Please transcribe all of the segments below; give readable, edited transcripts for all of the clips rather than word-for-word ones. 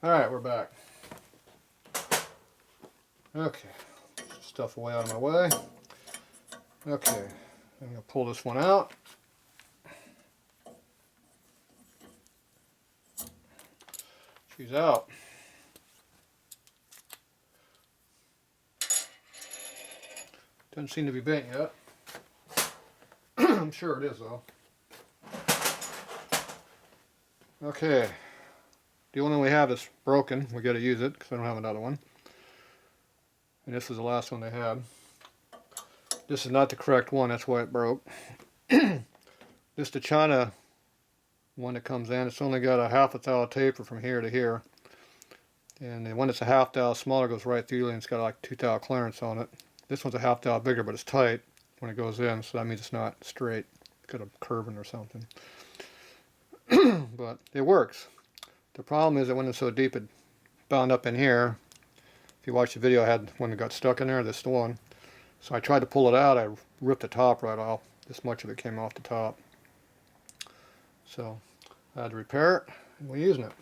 Alright, we're back. Okay, stuff away out of my way. Okay, I'm going to pull this one out. She's out. Doesn't seem to be bent yet. I'm sure it is though. Okay, the only one we have is broken. We got to use it because I don't have another one. And this is the last one they had. This is not the correct one, that's why it broke. This is the China one that comes in. It's only got a half a thou taper from here to here. And the one that's a half thou smaller goes right through, and it's got like 2 thou clearance on it. This one's a half thou bigger, but it's tight when it goes in, so that means it's not straight. It's got a curving or something. But it works. The problem is that when it's so deep, it bound up in here. If you watch the video, I had one that got stuck in there. This is the one. So I tried to pull it out. I ripped the top right off. This much of it came off the top. So I had to repair it, and we're using it.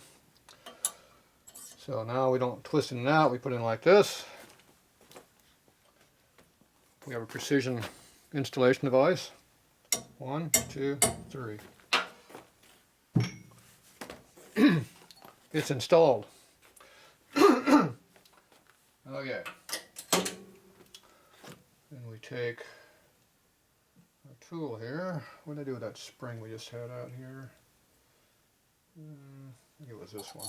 So now we don't twist it in and out. We put it in like this. We have a precision installation device. 1, 2, 3. It's installed. Okay. Then we take our tool here. What did I do with that spring we just had out here? I think it was this one.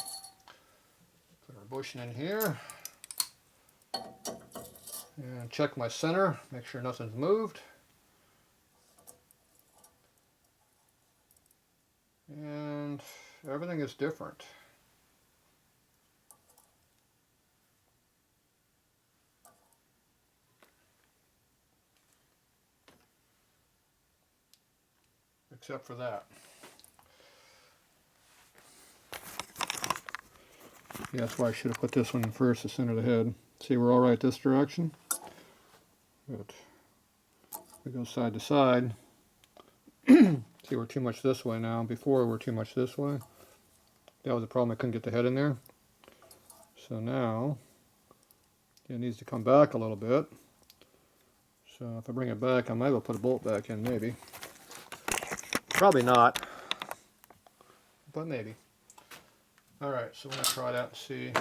Put our bushing in here. And check my center. Make sure nothing's moved. And everything is different. Except for that. Yeah, that's why I should have put this one in first, the center of the head. See, we're all right this direction. But we go side to side. See, we're too much this way now. Before, we're too much this way. That was the problem. I couldn't get the head in there. So now, it needs to come back a little bit. So if I bring it back, I might as well put a bolt back in, maybe. Probably not, but maybe. Alright, so we're going to try that and see.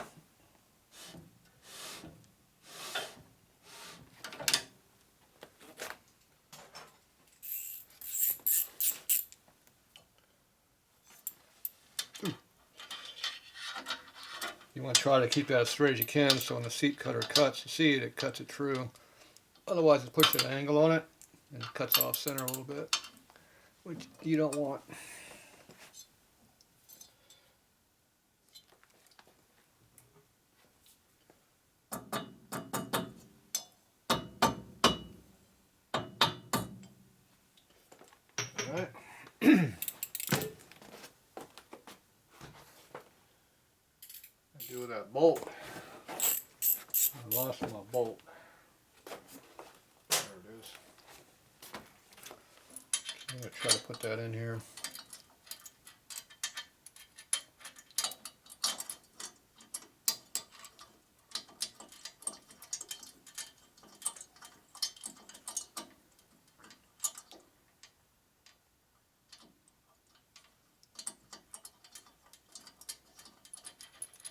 You want to try to keep that as straight as you can, so when the seat cutter cuts, you see it cuts it true. Otherwise it puts an angle on it and it cuts off center a little bit, which you don't want. Alright. I do with that bolt. I lost my bolt. There it is. I'm going to try to put that in here.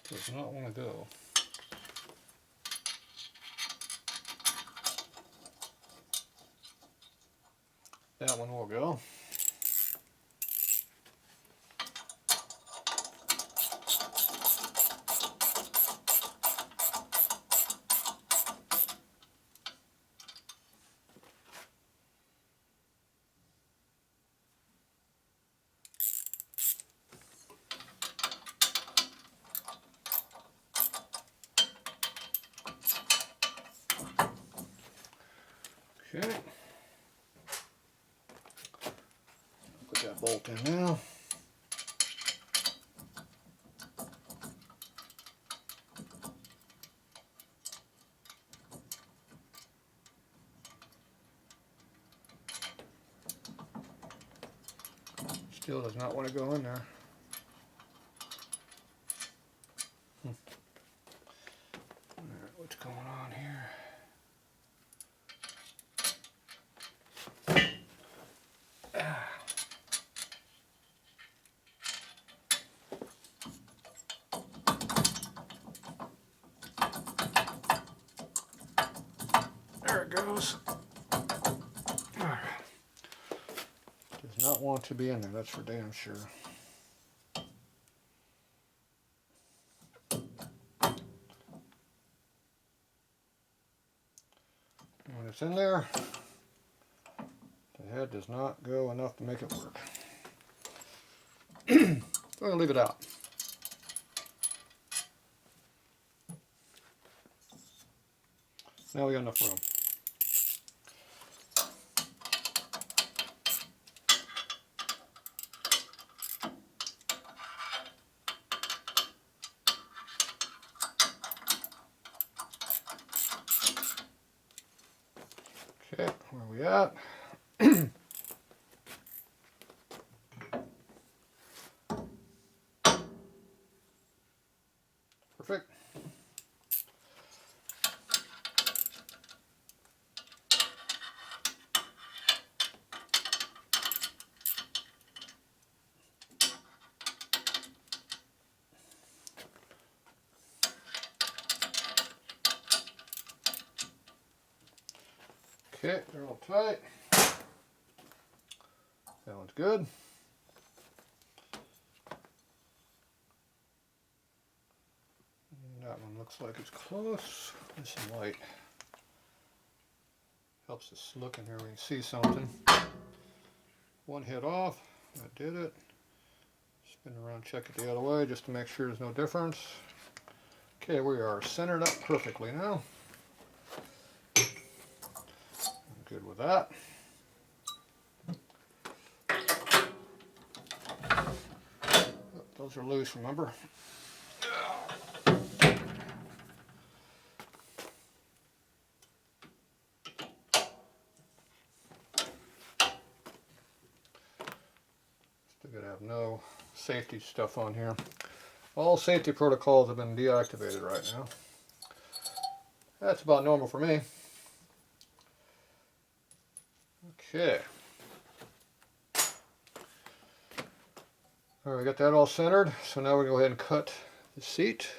Does not want to go. That one will go. Okay. Put that bolt in now. Still does not want to go in there. goes. Alright. Does not want to be in there, that's for damn sure. When it's in there, the head does not go enough to make it work. So I'm going to leave it out. Now we got enough room. Okay, where are we at? Perfect. Okay, they're all tight. That one's good. And that one looks like it's close. There's some light. Helps us look in here when you see something. One hit off. That did it. Spin around, check it the other way just to make sure there's no difference. Okay, we are centered up perfectly now. I'm good with that. Oh, those are loose, remember? Still gotta have no safety stuff on here. All safety protocols have been deactivated right now. That's about normal for me. Okay. All right, we got that all centered. So now we're gonna go ahead and cut the seat.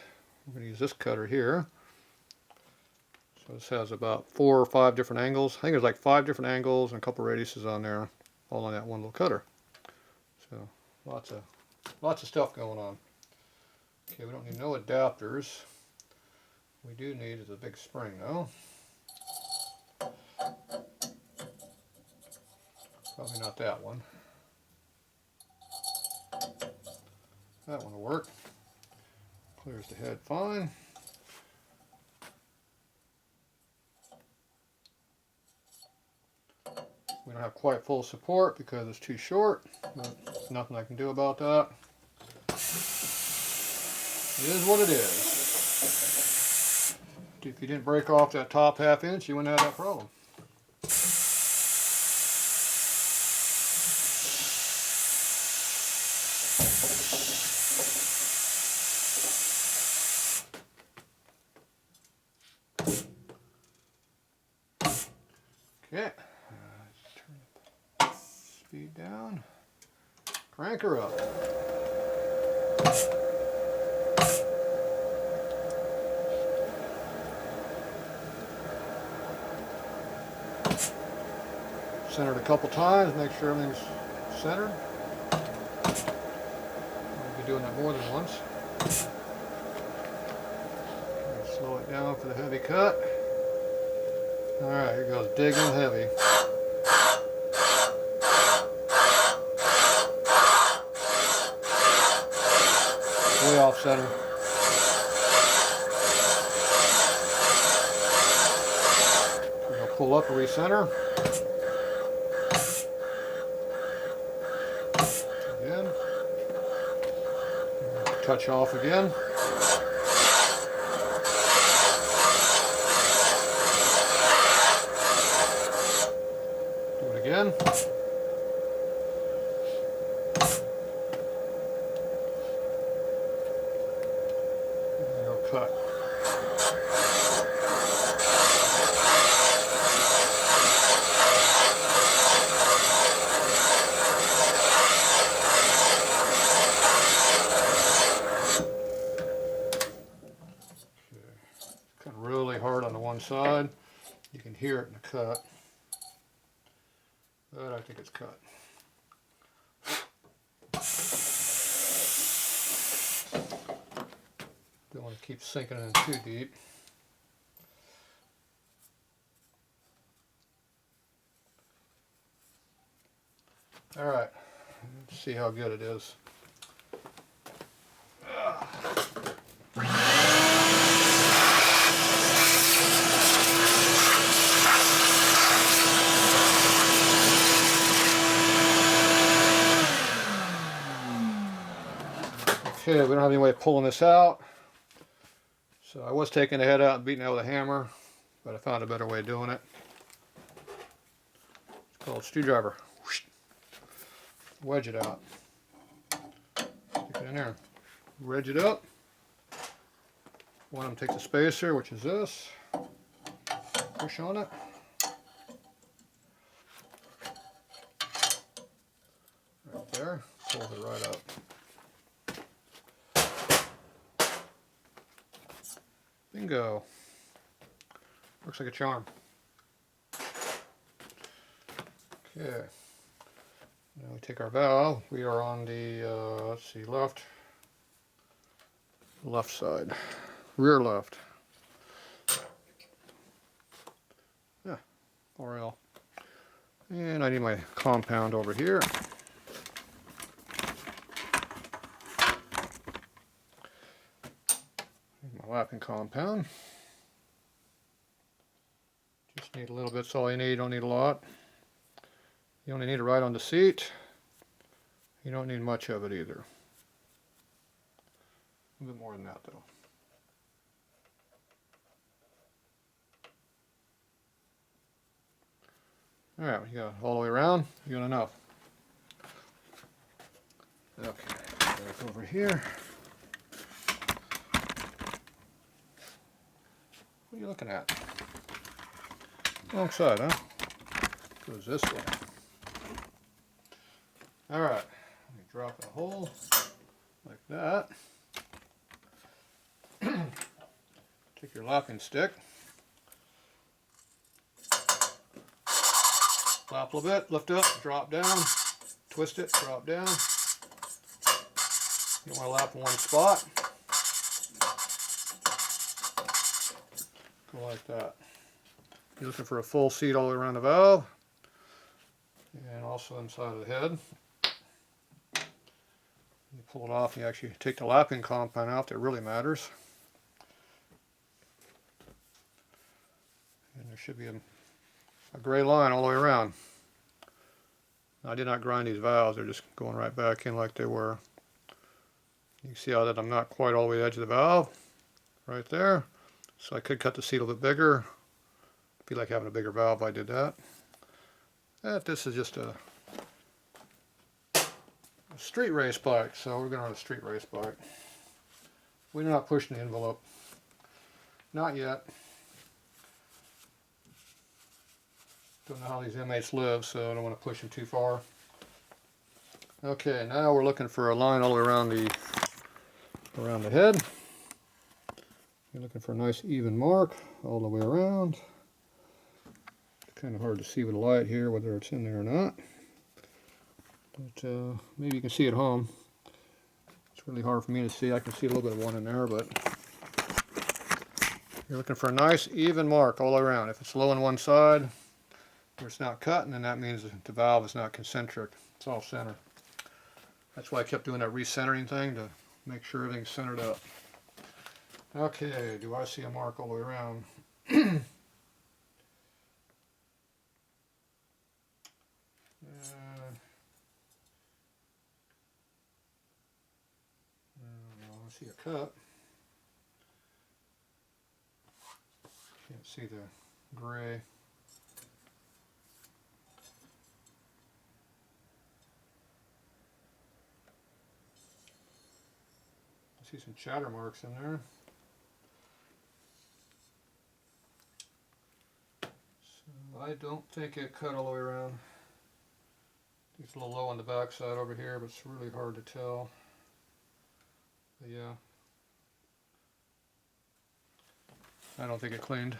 I'm gonna use this cutter here. So this has about 4 or 5 different angles. I think there's like 5 different angles and a couple radiuses on there, all on that one little cutter. So lots of stuff going on. Okay, we don't need no adapters. We do need is a big spring though. Probably not that one. That one will work. Clears the head fine. We don't have quite full support because it's too short, but there's nothing I can do about that. It is what it is. If you didn't break off that top ½ inch, you wouldn't have that problem. Okay, turn the speed down, crank her up. Center it a couple times, make sure everything's centered. I'll be doing that more than once. Slow it down for the heavy cut. Alright, here goes digging heavy. Way off center. We're going to pull up and recenter. Again. Touch off again. Again. Cut. Cut really hard on the one side. You can hear it in the cut, but I think it's cut. Don't want to keep sinking in too deep. Alright, let's see how good it is. Okay, we don't have any way of pulling this out. So I was taking the head out and beating it out with a hammer, but I found a better way of doing it. It's called a screwdriver. Wedge it out. Stick it in there. Wedge it up. One of them take the spacer, which is this. Push on it. Right there. Pulls it right up. Bingo. Looks like a charm. Okay. Now we take our valve. We are on the, let's see, left side. Rear left. Yeah, RL. And I need my compound over here. My lapping compound. Just need a little bit, that's all you need, you don't need a lot. You only need it right on the seat. You don't need much of it either. A bit more than that though. Alright, you got it all the way around, you got enough. Okay, back over here. What are you looking at? Wrong side, huh? Goes this way. Alright, let me drop in a hole like that. Take your locking stick. Flap a little bit, lift up, drop down, twist it, drop down. You don't want to lap in one spot. Go like that. You're looking for a full seat all the way around the valve and also inside of the head. You pull it off and you actually take the lapping compound out. That really matters. And there should be a gray line all the way around. I did not grind these valves. They're just going right back in like they were. You can see how that I'm not quite all the way to the edge of the valve. Right there. So I could cut the seat a little bit bigger. Be like having a bigger valve if I did that. This is just a street race bike, so we're going to run a street race bike. We're not pushing the envelope. Not yet. Don't know how these inmates live, so I don't want to push them too far. Okay, now we're looking for a line all the way around the head. You're looking for a nice even mark all the way around. It's kind of hard to see with the light here whether it's in there or not. But maybe you can see at home. It's really hard for me to see. I can see a little bit of one in there, but you're looking for a nice even mark all around. If it's low on one side where it's not cut, and then that means the valve is not concentric. It's off center. That's why I kept doing that recentering thing to make sure everything's centered up. Okay, do I see a mark all the way around? I see a cut. Can't see the gray. I see some chatter marks in there. So I don't think it cut all the way around. It's a little low on the back side over here, but it's really hard to tell. But yeah, I don't think it cleaned.